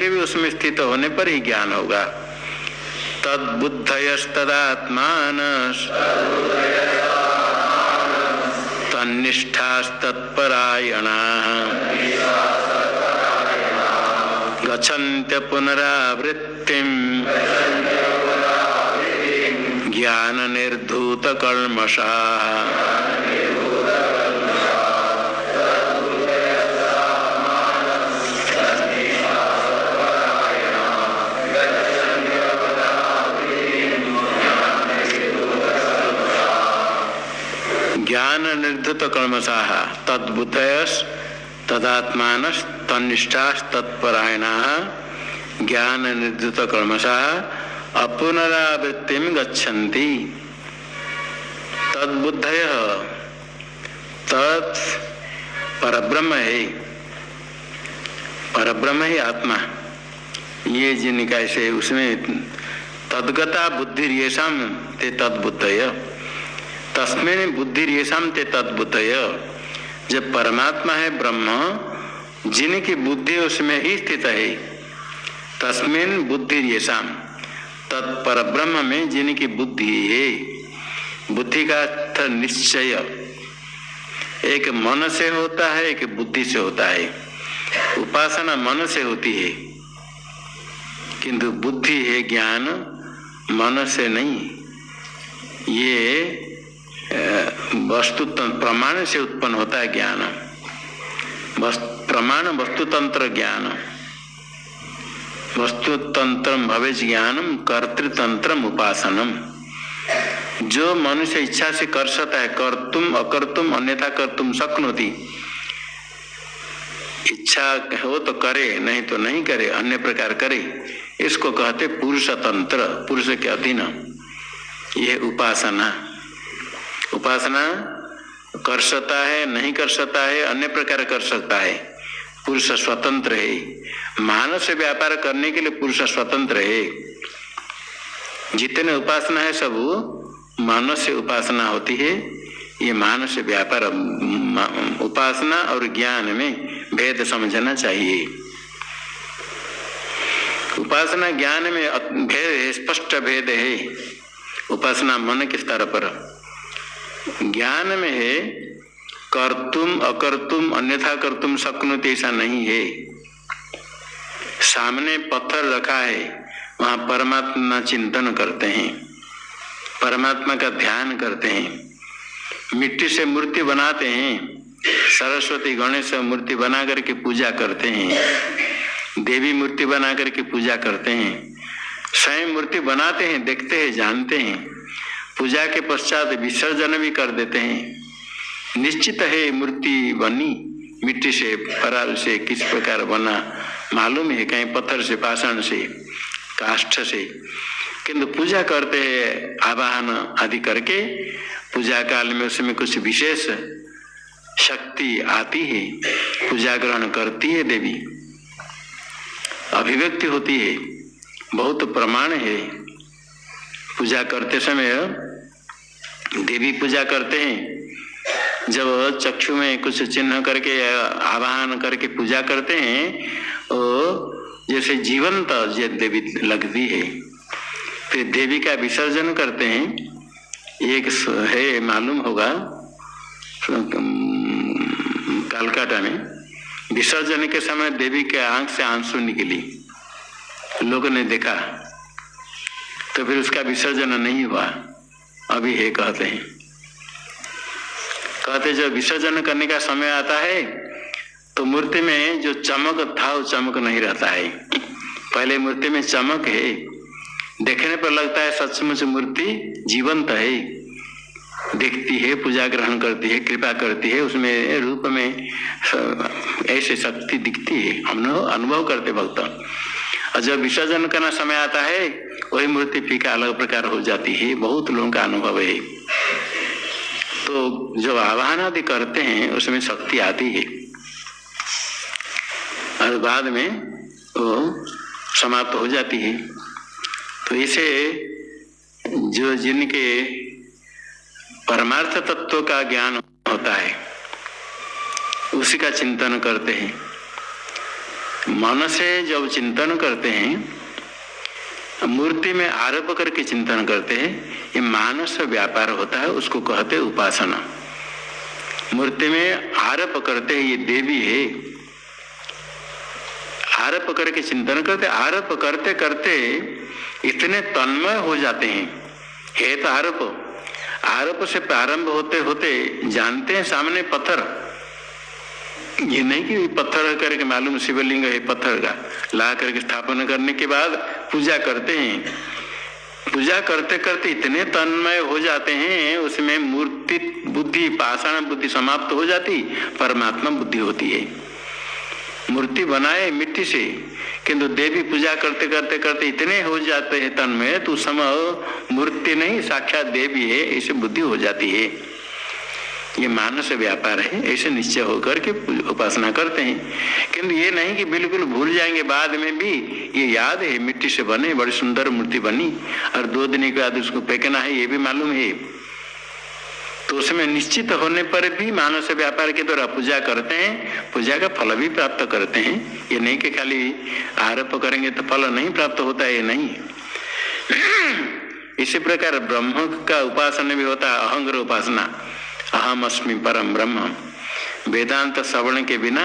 होके भी उसमें स्थित होने पर ही ज्ञान होगा। तद्बुद्धयस्तदात्मान तन्निष्ठास्तत्परायणाः गच्छन्त्य पुनरावृत्तिं ज्ञाननिर्धूतकल्मषाः। ज्ञान निर्धूत कल्मषाः तद्बुद्धयस् तदात्मानस् तन्निष्ठास् तत्परायणाः ज्ञान निर्धूत कल्मषाः अपुनरावृत्तिं गच्छन्ति। तद्बुद्धयः तत् परब्रह्म है, परब्रह्म ही आत्मा, ये जिनका ऐसे उसमें तद्गता बुद्धि येषाम ते तद्बुद्धय तस्मिन् बुद्धि येषाम ते तद्बुद्धय। जब परमात्मा है ब्रह्म, जिनकी बुद्धि उसमें ही स्थित है, तस्मिन् बुद्धि येषाम तत्पर ब्रह्म में जिनकी बुद्धि है। बुद्धि का अर्थ निश्चय, एक मन से होता है, एक बुद्धि से होता है। उपासना मन से होती है, किंतु बुद्धि है ज्ञान मन से नहीं। ये वस्तु प्रमाण से उत्पन्न होता है ज्ञान। प्रमाण वस्तुतंत्र ज्ञान, वस्तुतंत्र भवेज ज्ञानम कर्तृतंत्रम उपासनम। जो मनुष्य इच्छा से कर सकता है, कर्तुम अकर्तुम अन्यथा कर्तुम शक्नोति। इच्छा हो तो करे, नहीं तो नहीं करे, अन्य प्रकार करे, इसको कहते पुरुष तंत्र, पुरुष के अधीन। यह उपासना, उपासना कर सकता है, नहीं कर सकता है, अन्य प्रकार कर सकता है। पुरुष स्वतंत्र है। मानस से व्यापार करने के लिए पुरुष स्वतंत्र है। जितने उपासना है सब मानस से उपासना होती है। ये मानस व्यापार, उपासना और ज्ञान में भेद समझना चाहिए। उपासना ज्ञान में भेद है, स्पष्ट भेद है। उपासना मन के स्तर पर, ज्ञान में है कर्तुम अकर्तुम अन्यथा कर्तुम शक्नोति, ऐसा नहीं है। सामने पत्थर रखा है, वहां परमात्मा चिंतन करते हैं, परमात्मा का ध्यान करते हैं। मिट्टी से मूर्ति बनाते हैं, सरस्वती गणेश मूर्ति बना करके पूजा करते हैं, देवी मूर्ति बना करके पूजा करते हैं। स्वयं मूर्ति बनाते हैं, देखते हैं, जानते हैं, पूजा के पश्चात विसर्जन भी कर देते हैं। निश्चित है मूर्ति बनी मिट्टी से, पराल से, किस प्रकार बना मालूम है, कहीं पत्थर से, पाषाण से, काष्ठ से, किंतु पूजा करते हैं आवाहन आदि करके। पूजा काल में उसमें कुछ विशेष शक्ति आती है, पूजा ग्रहण करती है देवी, अभिव्यक्ति होती है, बहुत प्रमाण है। पूजा करते समय देवी पूजा करते हैं, जब चक्षु में कुछ चिन्ह करके आवाहन करके पूजा करते हैं, वो जैसे जीवंत देवी लगती है। फिर देवी का विसर्जन करते हैं। एक है, मालूम होगा, कलकत्ता में विसर्जन के समय देवी के आंख से आंसू निकली, लोगों ने देखा, तो फिर उसका विसर्जन नहीं हुआ। अभी है कहते हैं, कहते जब विसर्जन करने का समय आता है तो मूर्ति में जो चमक था वो चमक नहीं रहता है। पहले मूर्ति में चमक है, देखने पर लगता है सचमुच मूर्ति जीवंत है, देखती है, पूजा ग्रहण करती है, कृपा करती है, उसमें रूप में ऐसे शक्ति दिखती है, हम अनुभव करते भक्त। और जब विसर्जन करना समय आता है वही मूर्ति फीका अलग प्रकार हो जाती है। बहुत लोगों का अनुभव है। तो जो आवाहन आदि करते हैं उसमें शक्ति आती है और बाद में वो समाप्त हो जाती है। तो इसे जो जिनके परमार्थ तत्व का ज्ञान होता है उसी का चिंतन करते हैं। मन से जब चिंतन करते हैं, मूर्ति में आरोप करके चिंतन करते हैं, ये मानस व्यापार होता है, उसको कहते उपासना। मूर्ति में आरोप करते हैं ये देवी है, आरोप करके चिंतन करते, आरोप करते करते इतने तन्मय हो जाते हैं। है तो आरोप, आरोप से प्रारंभ होते होते जानते हैं सामने पत्थर, ये नहीं कि पत्थर करके मालूम शिवलिंग है, पत्थर का ला करके स्थापना करने के बाद पूजा करते हैं। पूजा करते करते इतने तन्मय हो जाते हैं, उसमें मूर्ति बुद्धि, पाषाण बुद्धि समाप्त हो जाती, परमात्मा बुद्धि होती है। मूर्ति बनाए मिट्टी से, किंतु देवी पूजा करते करते करते इतने हो जाते हैं तन्मय, तो समय मूर्ति नहीं साक्षात देवी है, ऐसे बुद्धि हो जाती है। ये मानस व्यापार है, ऐसे निश्चय होकर के उपासना करते हैं। किंतु ये नहीं कि बिल्कुल भूल जाएंगे, बाद में भी ये याद है मिट्टी से बने, बड़ी सुंदर मूर्ति बनी और 2 दिन के बाद उसको फेंकना है, ये भी मालूम है। तो उसमें निश्चित होने पर भी मानस व्यापार के द्वारा पूजा करते हैं, पूजा का फल भी प्राप्त करते हैं। ये नहीं कि खाली आरोप करेंगे तो फल नहीं प्राप्त होता है, नहीं। इसी प्रकार ब्रह्म का उपासना भी होता है, अहंग्र उपासना, अहम अस्मि परम ब्रह्म। वेदांत श्रवण के बिना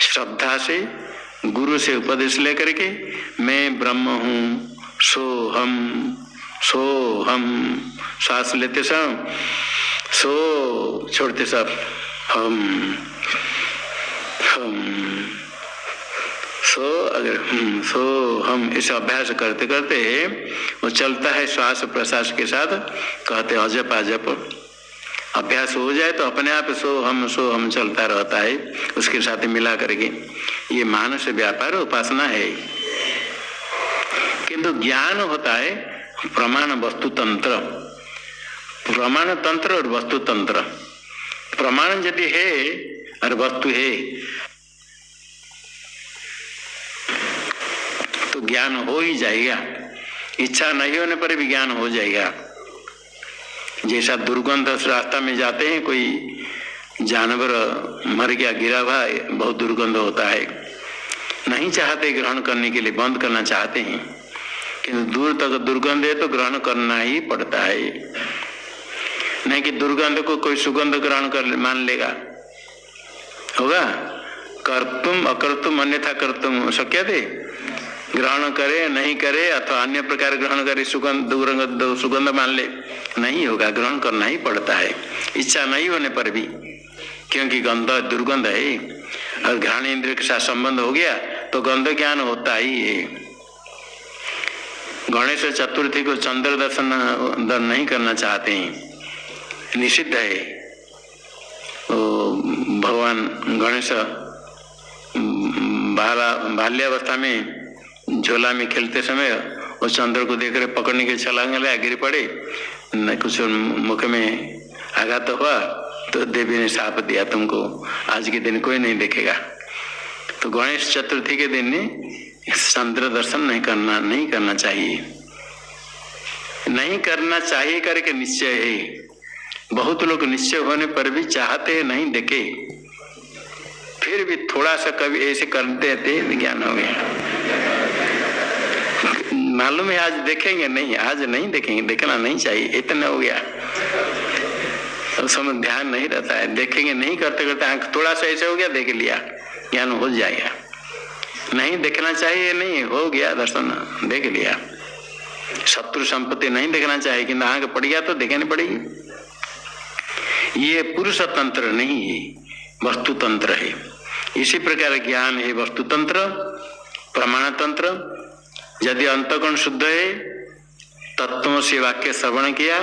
श्रद्धा से गुरु से उपदेश लेकर के मैं ब्रह्म हूँ, सो हम श्वास लेते सब, सो छोड़ते सब हम सो, अगर सो हम, इसे अभ्यास करते करते वो चलता है श्वास प्रश्वास के साथ, कहते अजप अजप। अभ्यास हो जाए तो अपने आप सो हम चलता रहता है, उसके साथ मिला करके। ये मानस व्यापार उपासना है। किंतु ज्ञान होता है प्रमाण वस्तु तंत्र, प्रमाण तंत्र और वस्तु तंत्र। प्रमाण यदि है और वस्तु है तो ज्ञान हो ही जाएगा, इच्छा नहीं होने पर भी ज्ञान हो जाएगा। जैसा दुर्गंध रास्ता में जाते हैं, कोई जानवर मर गया, गिरा हुआ, बहुत दुर्गंध होता है, नहीं चाहते ग्रहण करने के लिए, बंद करना चाहते हैं, किंतु दूर तक दुर्गंध है तो ग्रहण करना ही पड़ता है। नहीं कि दुर्गंध को कोई सुगंध ग्रहण कर मान लेगा, होगा? कर्तुम अकर्तुम अन्यथा कर्तुम शक्य थे, ग्रहण करे नहीं करे अथवा अन्य प्रकार ग्रहण करे, सुगंध मान ले, नहीं होगा, ग्रहण करना ही पड़ता है, इच्छा नहीं होने पर भी, क्योंकि गंध दुर्गंध है और घ्राण इंद्रिय के साथ संबंध हो गया तो गंध ज्ञान होता ही है। गणेश चतुर्थी को चंद्र दर्शन नहीं करना चाहते हैं, निषिद्ध है। भगवान गणेश बाल्यावस्था में झोला में खेलते समय उस चंद्र को देख रहे, पकड़ने के छलांग लगा, गिर पड़े, न कुछ मुख में आघात हुआ तो देवी ने शाप दिया, तुमको आज के दिन कोई नहीं देखेगा। तो गणेश चतुर्थी के दिन चंद्र दर्शन नहीं करना चाहिए, नहीं करना चाहिए करके निश्चय है। बहुत लोग निश्चय होने पर भी चाहते हैं नहीं देखे, फिर भी थोड़ा सा कभी ऐसे करते थे, ज्ञान हो गया। मालूम है आज देखेंगे नहीं, आज नहीं देखेंगे, देखना नहीं चाहिए, इतना हो गया, तो समय ध्यान नहीं रहता है, देखेंगे नहीं, करते करते आंख थोड़ा सा ऐसे हो गया, देख लिया, ज्ञान हो जाएगा। नहीं देखना चाहिए, नहीं हो गया, दर्शन देख लिया। शत्रु संपत्ति नहीं देखना चाहिए, किंतु आंख पड़ गया तो देखनी पड़ेगी। ये पुरुष तंत्र नहीं है, वस्तु तंत्र है। इसी प्रकार ज्ञान है वस्तु तंत्र, प्रमाण तंत्र। यदि अंतःकरण शुद्ध है, तत्वों से वाक्य श्रवण किया,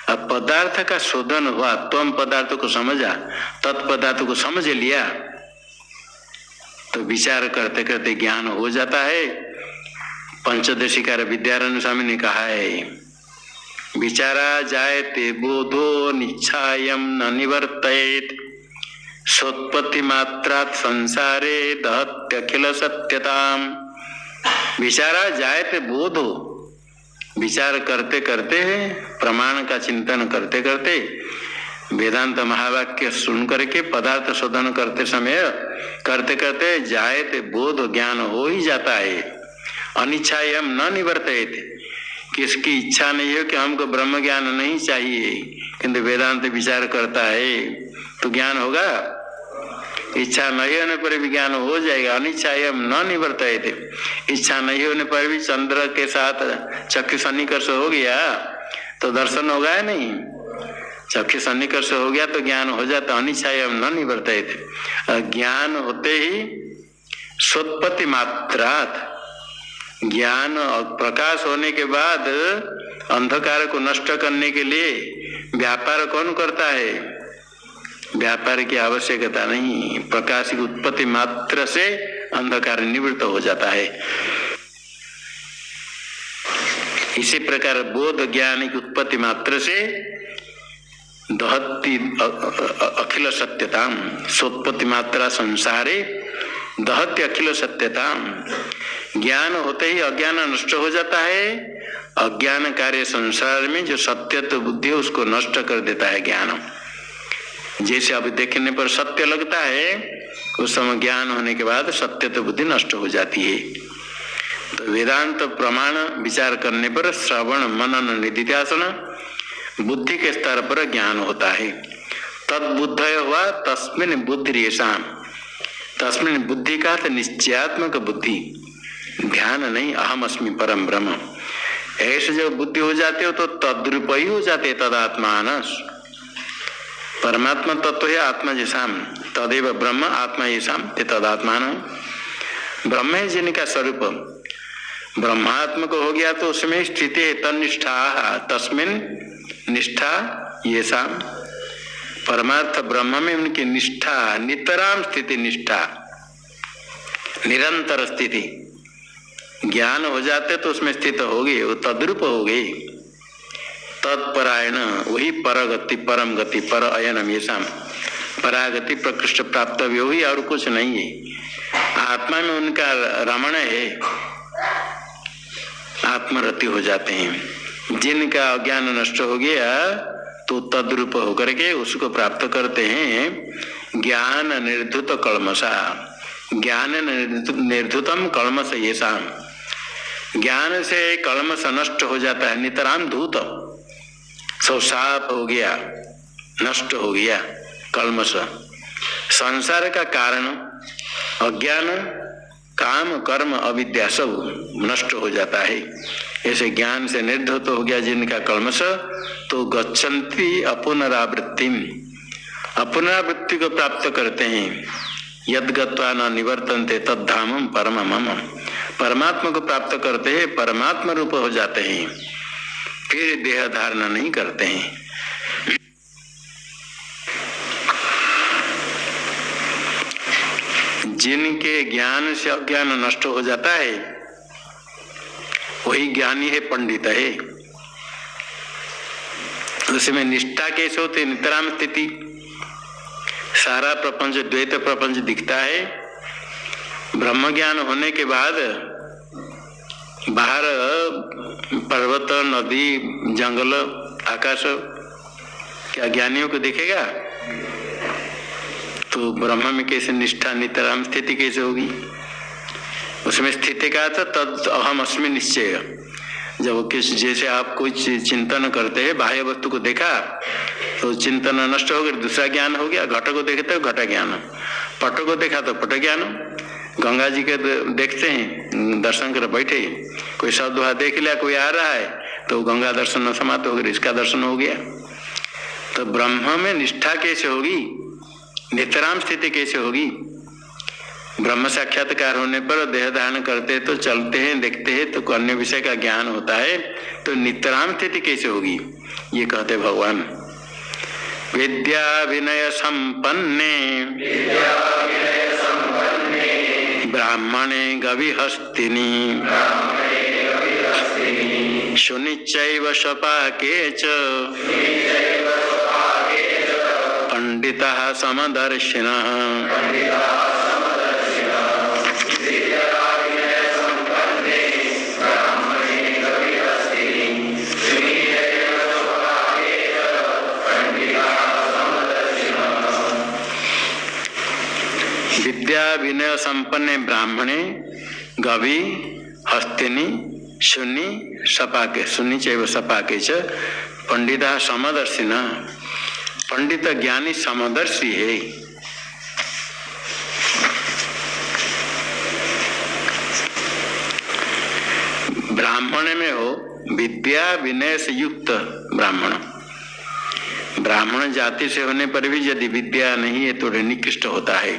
अब पदार्थ का शोधन हुआ, त्वम पदार्थ को समझा, तत्पदार्थ को समझ लिया, तो विचार करते करते ज्ञान हो जाता है। पंचदशिकार विद्यारण्य स्वामी ने कहा है, विचारा जायते बोधो निच्छायम न निवर्तयेत, सोत्पत्ति मात्रात् संसारे दहत्यखिल सत्यताम। विचारा जायते बोधो, विचार करते करते प्रमाण का चिंतन करते करते वेदांत महावाक्य सुन करके पदार्थ शोधन करते समय करते करते जायते बोध ज्ञान हो ही जाता है। अनिच्छायम न निवर्तयेत, किसकी इच्छा नहीं है कि हमको ब्रह्म ज्ञान नहीं चाहिए, किंतु वेदांत विचार करता है तो ज्ञान होगा। इच्छा नहीं होने पर भी ज्ञान हो जाएगा। अनिच्छायम न निवर्तयेत, इच्छा नहीं होने पर भी चंद्र के साथ चक्षु सन्निकर्ष हो गया तो दर्शन होगा या नहीं। चक्षु सन्निकर्ष हो गया तो ज्ञान हो जाता। अनिच्छायम न निवर्तयेत, ज्ञान होते ही सोत्पत्ति मात्रात, ज्ञान और प्रकाश होने के बाद अंधकार को नष्ट करने के लिए व्यापार कौन करता है। व्यापार की आवश्यकता नहीं, प्रकाश की उत्पत्ति मात्र से अंधकार निवृत्त हो जाता है। इसी प्रकार बोध ज्ञान की उत्पत्ति मात्र से दहती अखिल सत्यताम, सोत्पत्ति मात्रा संसारे दहती अखिल सत्यताम। ज्ञान होते ही अज्ञान नष्ट हो जाता है। अज्ञान कार्य संसार में जो सत्यत्व बुद्धि है उसको नष्ट कर देता है ज्ञान। जैसे अभी देखने पर सत्य लगता है, उस समय ज्ञान होने के बाद सत्यत्व बुद्धि नष्ट हो जाती है। तो वेदांत प्रमाण विचार करने पर श्रवण मनन निधिध्यासन बुद्धि के स्तर पर ज्ञान होता है। तद्बुद्धय हुआ तस्मिन् बुद्धिरेषाम्, तस्मिन् बुद्धि का निश्चयात्मक बुद्धि, ध्यान नहीं अहम अस्मि परम ब्रह्म। ऐसे जब बुद्धि हो जाते हो तो तद्रूप ही हो जाते। तदात्मानस, परमात्मा तत्व है आत्मा जैसा, तदेव ब्रह्म आत्मा येषाम ते तदात्मान, ब्रह्म है जिनका स्वरूप। ब्रह्मात्मक हो गया तो उसमें स्थिति है। तन्निष्ठा तस्मिन् निष्ठा येषाम, परमार्थ ब्रह्म में उनकी निष्ठा, नितराम स्थिति, निष्ठा निरंतर स्थिति। ज्ञान हो जाते तो उसमें स्थित हो गई, वो तद्रूप हो गई। तत्परायण, वही परगति परम गति पर अयनम येषाम, परागति प्रकृष्ट प्राप्त वही और कुछ नहीं है। आत्मा में उनका रमण है, आत्मरति हो जाते हैं। जिनका अज्ञान नष्ट हो गया तो तद्रूप होकर के उसको प्राप्त करते हैं। ज्ञान निर्धुत कल्मषा, ज्ञान निर्धुतम कल्मष येषाम, ज्ञान से कल्मष नष्ट हो जाता है। नितराम धूत, सब साफ हो गया, नष्ट हो गया कल्मष। संसार का कारण अज्ञान, काम कर्म अविद्या सब नष्ट हो जाता है। ऐसे ज्ञान से निर्धुत हो गया जिनका कल्मष, तो गच्छन्ति अपुनरावृत्तिम, अपुनरावृत्ति को प्राप्त करते हैं। यद गत्वा न निवर्तन्ते तद्धामम परमम, परमात्मा को प्राप्त करते हैं, परमात्मा रूप हो जाते हैं, फिर देह धारण नहीं करते हैं। जिनके ज्ञान से अज्ञान नष्ट हो जाता है वही ज्ञानी है, पंडित है। उसमें निष्ठा कैसे होती है, नितराम स्थिति। सारा प्रपंच द्वैत प्रपंच दिखता है। ब्रह्म ज्ञान होने के बाद बाहर पर्वत, नदी, जंगल, आकाश क्या ज्ञानियों को दिखेगा? तो ब्रह्म में कैसे निष्ठा, नितराम स्थिति कैसे होगी? उसमें स्थिति का था तद अहम अस्मि निश्चय। जब किस जैसे आप कोई चिंतन करते हैं, बाह्य वस्तु को देखा तो चिंतन नष्ट हो गया, दूसरा ज्ञान हो गया। घट को देखते हो घट ज्ञान, पट को देखा तो पट ज्ञान। गंगा जी के देखते हैं, दर्शन कर बैठे, कोई शब्द वहां देख लिया, कोई आ रहा है तो गंगा दर्शन समाप्त हो गया, इसका दर्शन हो गया। तो ब्रह्म में निष्ठा कैसे होगी, नितराम स्थिति कैसे होगी? ब्रह्म साक्षात्कार होने पर देह धारण करते तो चलते हैं, देखते हैं तो अन्य विषय का ज्ञान होता है, तो नितराम स्थिति कैसे होगी? ये कहते भगवान। विद्या विनय संपन्ने ब्राह्मणे गविहस्तिनि शुनिच्चैव स्वपाके च पंडिताः समदर्शिनः। संपन्ने ब्राह्मणे गवि हस्तिनी शून्य सपाके शून्य चैव सपाके च पंडिता समदर्शिना। पंडित ज्ञानी समदर्शी है। ब्राह्मण में हो विद्या विनय से युक्त ब्राह्मण। ब्राह्मण जाति से होने पर भी यदि विद्या नहीं है तो निकृष्ट होता है।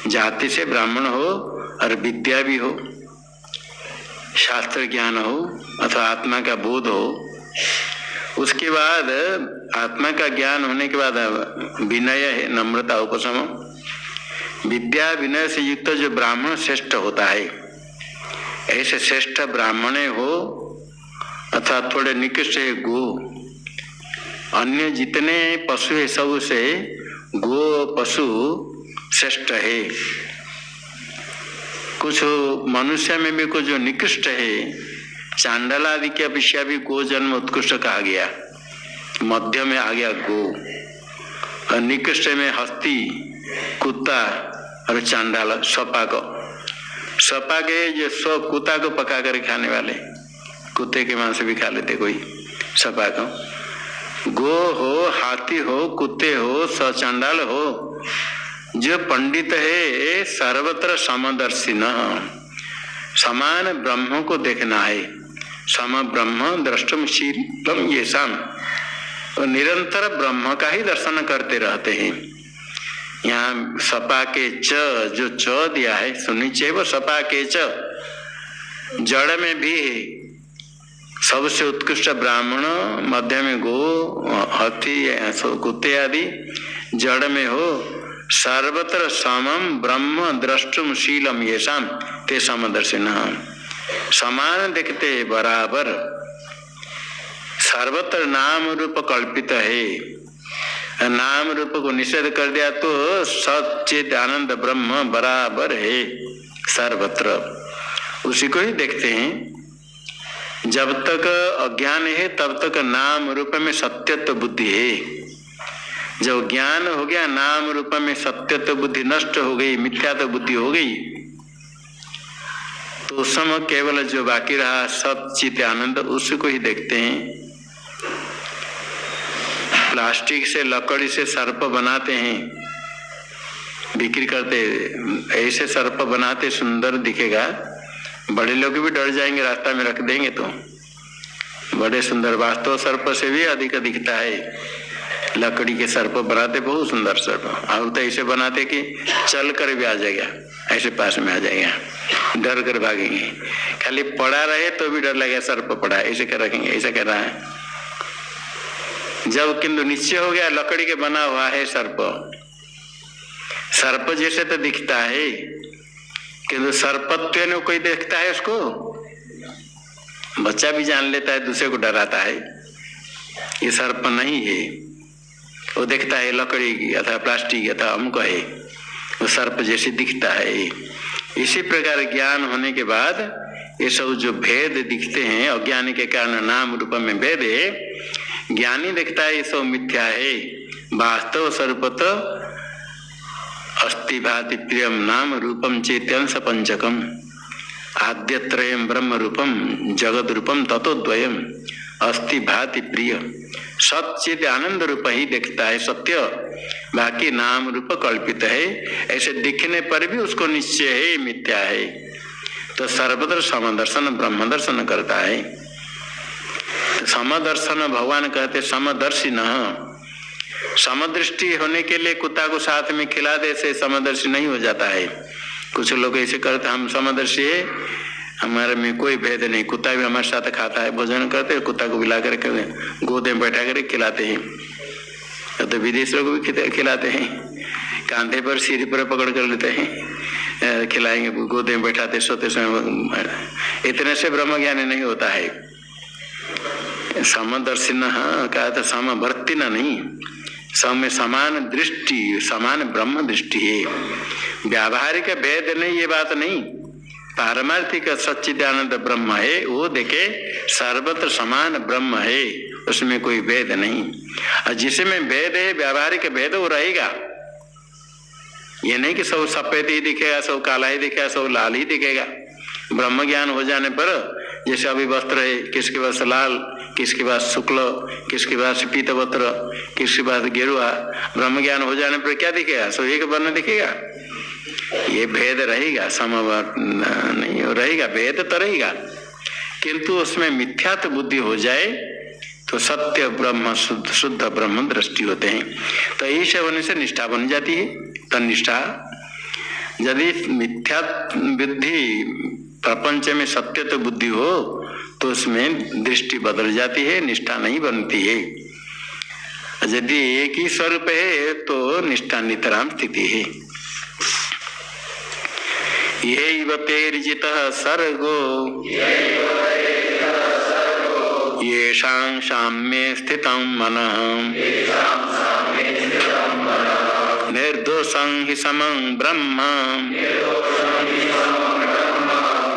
जाति से ब्राह्मण हो और विद्या भी हो, शास्त्र ज्ञान हो अथवा आत्मा का बोध हो, उसके बाद आत्मा का ज्ञान होने के बाद विनय है, नम्रता उपशम। विद्या विनय से युक्त जो ब्राह्मण श्रेष्ठ होता है, ऐसे श्रेष्ठ ब्राह्मण हो अथवा थोड़े निकृष्ट है गो। अन्य जितने पशु है सब से गो पशु श्रेष्ठ है। कुछ मनुष्य में भी कुछ जो निकृष्ट है, चांडाल आदि की अपेक्षा भी गो जन्म उत्कृष्ट कहा गया। मध्य में आ गया गो, और निकृष्ट में हस्ती, कुत्ता और चांडाल, सपाक। सपाक जो सो कुत्ता को पका कर खाने वाले, कुत्ते के मांस भी खा लेते कोई सपाक। गो हो, हाथी हो, कुत्ते हो, चांडाल हो, जो पंडित है सर्वत्र समदर्शी न। समान ब्रह्म को देखना है। सम ब्रह्म द्रष्टुम शीलम ये शाम, निरंतर ब्रह्म का ही दर्शन करते रहते हैं। यहाँ सपा के च जो च दिया है सुनिश्चय वो सपा के च, जड़ में भी है सबसे उत्कृष्ट ब्राह्मण, मध्य में गो हाथी कुत्ते आदि, जड़ में हो सर्वत्र समम ब्रह्म द्रष्टुम शीलम ये शाम ते समदर्शिन। समान देखते बराबर, सर्वत्र नाम रूप कल्पित है। नाम रूप को निषेध कर दिया तो सच्चिद आनंद ब्रह्म बराबर है सर्वत्र, उसी को ही देखते हैं। जब तक अज्ञान है तब तक नाम रूप में सत्यत्व बुद्धि है। जब ज्ञान हो गया नाम रूप में सत्यत्व बुद्धि नष्ट हो गई, मिथ्यात्व बुद्धि हो गई, तो उस समय केवल जो बाकी रहा सच्चित आनंद, उसी को ही देखते हैं। प्लास्टिक से लकड़ी से सर्प बनाते हैं, बिक्री करते, ऐसे सर्प बनाते सुंदर दिखेगा, बड़े लोग भी डर जाएंगे, रास्ता में रख देंगे तो बड़े सुंदर, वास्तव सर्प से भी अधिक दिखता है। लकड़ी के सर्प बनाते, बहुत सुंदर सर्प, और तो ऐसे बनाते कि चल कर भी आ जाएगा, ऐसे पास में आ जाएगा, डर कर भागेंगे। खाली पड़ा रहे तो भी डर लगेगा, सर्प पड़ा, ऐसे कर रखेंगे, ऐसा कर रहा है। जब किंतु निश्चय हो गया लकड़ी के बना हुआ है सर्प, सर्प जैसे तो दिखता है, किंतु सर्पत्व ने कोई देखता है उसको, बच्चा भी जान लेता है, दूसरे को डराता है ये सर्प नहीं है। वो देखता है लकड़ी की अथवा प्लास्टिक अथवा अमुक है, वो सर्प जैसे दिखता है। इसी प्रकार ज्ञान होने के बाद ये सब जो भेद दिखते हैं, अज्ञानी के कारण नाम रूप में भेद है, ज्ञानी देखता है ये सब मिथ्या है। वास्तव स्वरूपत अस्ति भाति प्रियम नाम रूपम चेत्यंश पंचकम आद्यत्रयम ब्रह्म रूपम जगद रूपम ततोद्वयम अस्ति भाति प्रिय। सच्चिद आनंद रूप ही देखता है सत्य, बाकी नाम रूप कल्पित है। ऐसे दिखने पर भी उसको निश्चय है मिथ्या है, तो सर्वत्र समदर्शन ब्रह्म दर्शन करता है। तो समदर्शन भगवान कहते समदर्शी न। समदृष्टि होने के लिए कुत्ता को साथ में खिला दे से समदर्शी नहीं हो जाता है। कुछ लोग ऐसे करते हम समदर्शी है, हमारे में कोई भेद नहीं, कुत्ता भी हमारे साथ खाता है, भोजन करते हैं, कुत्ता को बुला कर गोद में बैठा कर खिलाते हैं। तो विदेशियों को भी खिलाते हैं, कांधे पर सिर पर पकड़ कर लेते हैं, खिलाएंगे, गोद में बैठाते सोते समय। इतने से ब्रह्म ज्ञानी नहीं होता है। समदर्शिन कहा था, समवर्ती नहीं, सब में समान दृष्टि, समान ब्रह्म दृष्टि है। व्यावहारिक भेद नहीं, ये बात नहीं। पारमार्थिक सच्चिदानंद ब्रह्म है, वो देखे सर्वत्र समान ब्रह्म है, उसमें कोई भेद नहीं। और जिसमें भेद है व्यावहारिक भेद वो रहेगा, ये नहीं कि सब सफेद ही दिखेगा, सब काला ही दिखेगा, सब लाल ही दिखेगा। ब्रह्म ज्ञान हो जाने पर जैसे अभी वस्त्र है, किसके पास लाल, किसके पास शुक्ल, किसके पास पीत वस्त्र, किसके पास गेरुआ, ब्रह्म ज्ञान हो जाने पर क्या दिखेगा? सब एक वर्ण दिखेगा। ये भेद रहेगा, समवर्ण नहीं रहेगा, भेद तो रहेगा, किंतु उसमें मिथ्यात्व बुद्धि हो जाए तो सत्य ब्रह्म शुद्ध ब्रह्म दृष्टि होते हैं। तो ऐसे होने से निष्ठा बन जाती है, तन्निष्ठा। यदि मिथ्या बुद्धि प्रपंच में सत्य तो बुद्धि हो तो उसमें दृष्टि बदल जाती है, निष्ठा नहीं बनती है। यदि एक ही स्वरूप है तो निष्ठा नितराम स्थिति है। यैव तेर्जितः सर्गो येषां साम्ये स्थितं मनः निर्दोषं हि समं ब्रह्म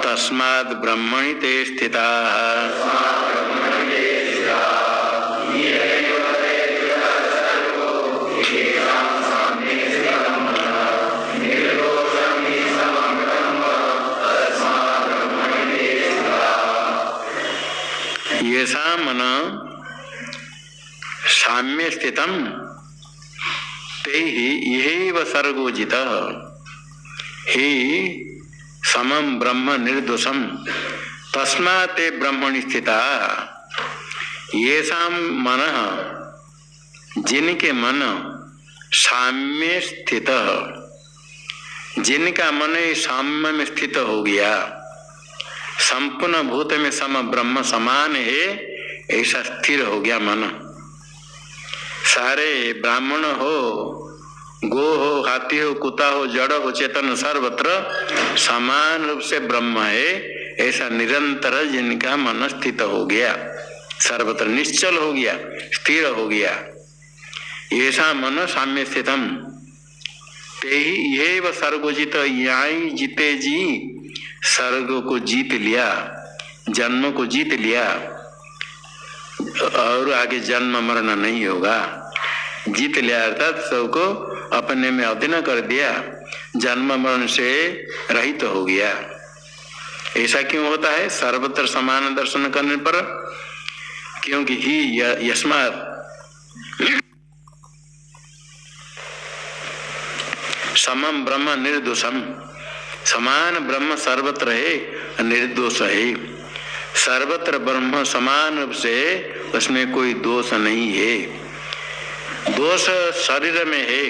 तस्माद् ब्रह्मणि ते स्थिताः। येषां मनः साम्ये स्थितं तैहि यैव सर्गोजितः हि समं ब्रह्म निर्दोषम तस्मात् ते ब्रह्मणि स्थिताः। येषां मनः, जिनके मन साम्य स्थित, जिनका मन साम्य में स्थित हो गया, संपूर्ण भूत में सम ब्रह्म समान है, ऐसा स्थिर हो गया मन। सारे ब्राह्मण हो, गो हो, हाथी हो, कुत्ता हो, जड़ हो, चेतन सर्वत्र समान रूप से ब्रह्म है, ऐसा निरंतर जिनका मन स्थित हो गया, सर्वत्र निश्चल हो गया, स्थिर हो गया, ऐसा मन साम्य स्थितम ते ही ये सर्गोजित, यहाँ जीते जी सर्ग को जीत लिया, जन्म को जीत लिया और आगे जन्म मरना नहीं होगा। जीत लिया अर्थात सबको अपने में अधीन कर दिया, जन्म मरण से रहित हो गया। ऐसा क्यों होता है? सर्वत्र समान दर्शन करने पर, क्योंकि ही यस्मात् समम ब्रह्म निर्दोषम, समान ब्रह्म सर्वत्र है, निर्दोष है। सर्वत्र ब्रह्म समान रूप से, उसमें कोई दोष नहीं है। दोष शरीर में है,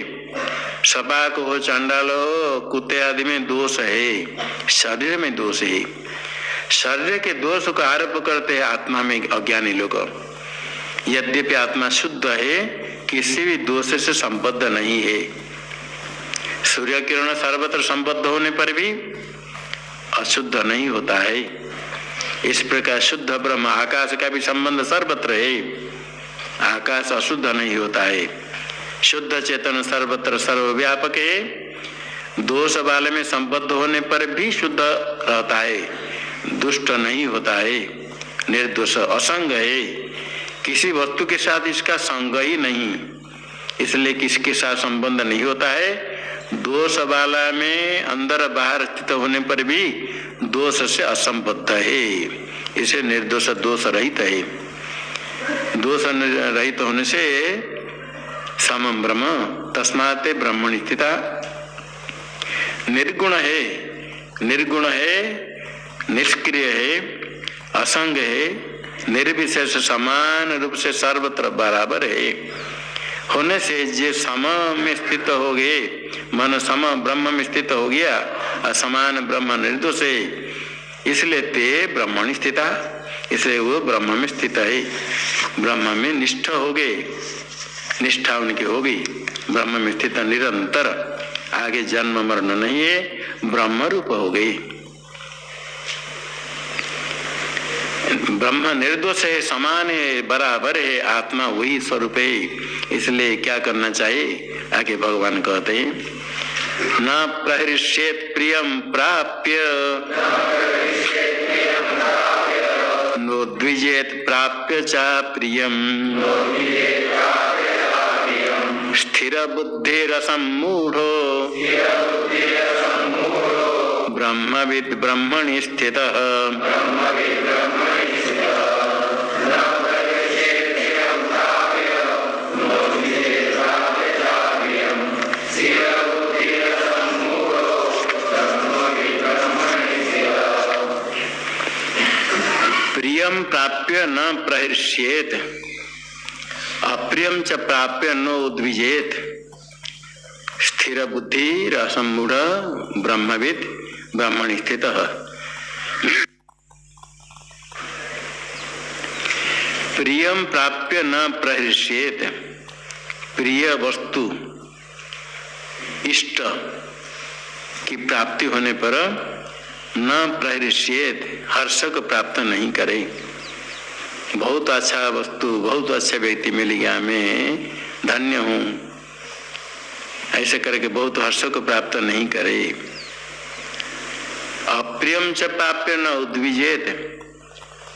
सपाक हो, चंडाल हो, कुत्ते आदि में दोष है, शरीर में दोष है। शरीर के दोष का आरोप करते हैं आत्मा में अज्ञानी लोग। यद्यपि आत्मा शुद्ध है, किसी भी दोष से संबद्ध नहीं है। सूर्य किरण सर्वत्र संबद्ध होने पर भी अशुद्ध नहीं होता है। इस प्रकार शुद्ध ब्रह्म, आकाश का भी संबंध सर्वत्र है, आकाश अशुद्ध नहीं होता है। शुद्ध चेतन सर्वत्र सर्वव्यापक है, दोष वाले में संबद्ध होने पर भी शुद्ध रहता है, दुष्ट नहीं होता है, निर्दोष असंग है। किसी वस्तु के साथ इसका संग ही नहीं, इसलिए किसके साथ संबंध नहीं होता है। दोष वाला में अंदर बाहर स्थित होने पर भी दोष से असंबद्ध है, इसे निर्दोष दोष रहित है। दोष रहित होने से समम ब्रह्म तस्मात् ब्रह्मणि स्थिता। निर्गुण है, निर्गुण है, निष्क्रिय है, असंग है, निर्विशेष समान रूप से सर्वत्र बराबर है होने से जे सम में स्थित हो गए, मन सम ब्रह्म में स्थित हो गया, असमान ब्रह्म निर्दोष है, इसलिए ते ब्रह्मणि स्थिता, इसलिए वो ब्रह्म में स्थित है। ब्रह्म में निष्ठ हो गए, निष्ठा उनकी हो गई, ब्रह्म में स्थित निरंतर, आगे जन्म मरण नहीं है, ब्रह्म रूप हो गई। ब्रह्म निर्दोष है, समान है, बराबर है, आत्मा वही स्वरूप है। इसलिए क्या करना चाहिए? आगे भगवान कहते हैं न प्रहृष्येत् प्रियं प्राप्य नोद्विजेत् प्राप्य च प्रियम् स्थिर बुद्धिरसम्मूढ़ो ब्रह्मविद् ब्रह्मणि स्थितः प्रियम प्राप्य न प्रहृष्येत अप्रियम च प्राप्य न उद्विजेत स्थिर बुद्धि रसमूढ़ ब्रह्मविद् ब्रह्मणि स्थितः। प्रियम प्राप्य न प्रहृष्येत प्रिय वस्तु इष्ट की प्राप्ति होने पर न प्रहृष्येत हर्ष को प्राप्त नहीं करे। बहुत अच्छा वस्तु बहुत अच्छे व्यक्ति मिल गया मैं धन्य हूँ ऐसे करके बहुत हर्ष को प्राप्त नहीं करे। अप्रियम च प्राप्य न उद्विजेत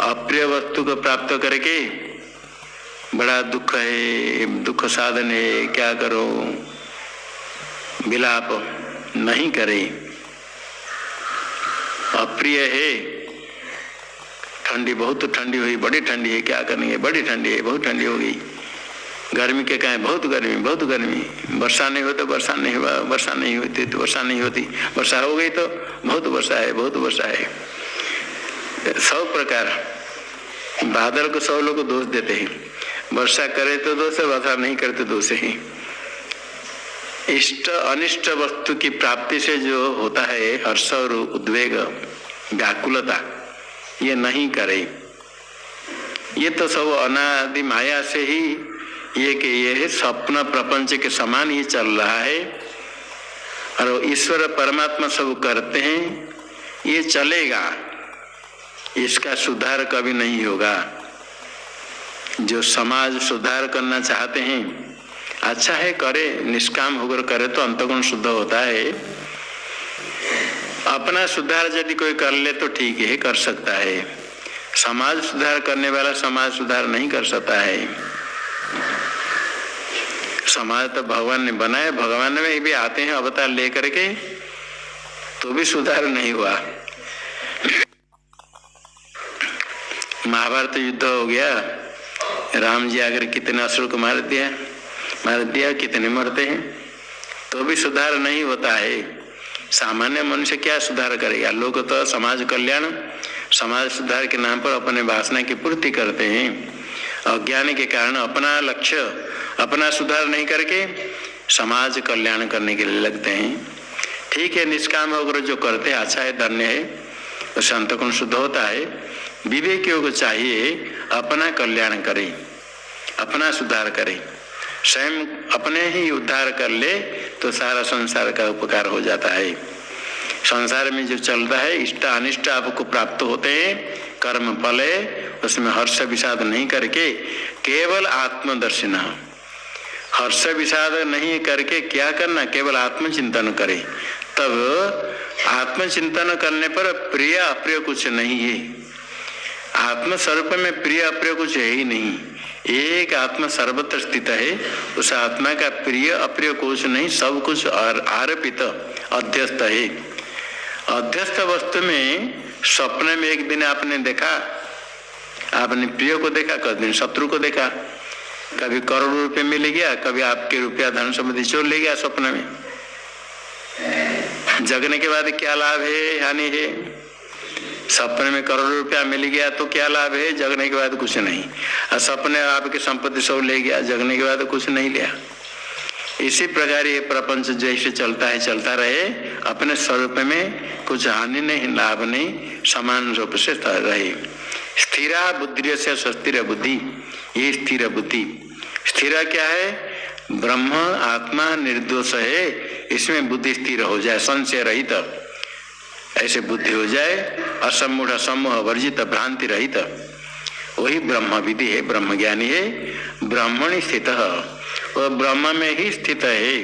अप्रिय वस्तु को प्राप्त करके बड़ा दुख है दुख साधन है क्या करो विलाप नहीं करे। अप्रिय है ठंडी बहुत ठंडी हुई बड़ी ठंडी है क्या करेंगे बड़ी ठंडी है बहुत ठंडी हो गई। गर्मी के कहें बहुत गर्मी वर्षा नहीं हो तो वर्षा नहीं हुआ वर्षा नहीं होती तो वर्षा नहीं होती वर्षा हो गई तो बहुत वर्षा है। सब प्रकार बादल को सब लोग दोष देते हैं वर्षा करे तो दोष है वर्षा नहीं करे तो दोष है। इष्ट अनिष्ट वस्तु की प्राप्ति से जो होता है हर्ष और उद्वेग व्याकुलता ये नहीं करे। ये तो सब अनादि माया से ही ये स्वप्न प्रपंच के समान ही चल रहा है और ईश्वर परमात्मा सब करते हैं ये चलेगा इसका सुधार कभी नहीं होगा। जो समाज सुधार करना चाहते हैं अच्छा है करे निष्काम होकर करे तो अंतःकरण शुद्ध होता है। अपना सुधार यदि कोई कर ले तो ठीक है कर सकता है। समाज सुधार करने वाला समाज सुधार नहीं कर सकता है। समाज तो भगवान ने बनाया भगवान में भी आते हैं अवतार लेकर के तो भी सुधार नहीं हुआ। महाभारत युद्ध हो गया राम जी आकर कितने असुर को मार दिया कितने मरते हैं तो भी सुधार नहीं होता है। सामान्य मनुष्य क्या सुधार करेगा। लोग तो समाज कल्याण समाज सुधार के नाम पर अपने वासना की पूर्ति करते हैं। अज्ञान के कारण अपना लक्ष्य अपना सुधार नहीं करके समाज कल्याण करने के लिए लगते हैं। ठीक है निष्काम होकर जो करते हैं अच्छा है धन्य है उससे अंतःकरण शुद्ध होता है। विवेकियों को चाहिए अपना कल्याण करे अपना सुधार करे स्वयं अपने ही उद्धार कर ले तो सारा संसार का उपकार हो जाता है। संसार में जो चलता है इष्ट अनिष्ट आपको प्राप्त होते हैं कर्म फल है उसमें हर्ष विषाद नहीं करके केवल आत्मदर्शन हर्ष विषाद नहीं करके क्या करना केवल आत्मचिंतन करे। तब आत्मचिंतन करने पर प्रिय अप्रिय कुछ नहीं है। आत्म स्वरूप में प्रिय अप्रिय कुछ है ही नहीं। एक आत्मा सर्वत्र स्थित है उस आत्मा का प्रिय अप्रिय कुछ नहीं सब कुछ आरोपित अध्यस्त है। अध्यस्त वस्तु में स्वप्न में एक दिन आपने देखा आपने प्रिय को देखा कभी दिन शत्रु को देखा कभी करोड़ों रुपए मिल गया कभी आपके रुपया धन संपत्ति चोर ले गया स्वप्न में। जगने के बाद क्या लाभ है हानि है। सपने में करोड़ों रुपया मिल गया तो क्या लाभ है जगने के बाद कुछ नहीं। और सपने आपकी संपत्ति सब ले गया जगने के बाद कुछ नहीं लिया। इसी प्रकार ये प्रपंच जैसे चलता है चलता रहे अपने स्वरूप में कुछ हानि नहीं लाभ नहीं समान रूप से रहे। स्थिरा बुद्धि से स्थिर बुद्धि ये स्थिर बुद्धि स्थिर क्या है ब्रह्म आत्मा निर्दोष है इसमें बुद्धि स्थिर हो जाए संशय रहित ऐसे बुद्धि हो जाए असमूढ़ समूह वर्जित भ्रांति रहित वही ब्रह्म विधि है ब्रह्म ज्ञानी है। ब्रह्मणि स्थित वह ब्रह्म में ही स्थित है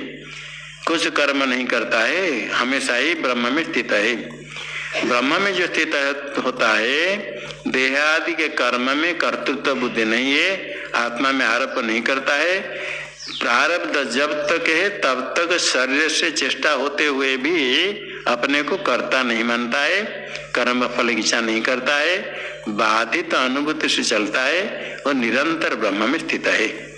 कुछ कर्म नहीं करता है हमेशा ही ब्रह्म में स्थित है। ब्रह्म में जो स्थित होता है देहादि के कर्म में कर्तृत्व बुद्धि नहीं है आत्मा में आरोप नहीं करता है प्रारब्ध जब तक है तब तक शरीर से चेष्टा होते हुए भी अपने को कर्ता नहीं मानता है, कर्म फल की इच्छा नहीं करता है, बाधित अनुभूति से चलता है और निरंतर ब्रह्म में स्थित है।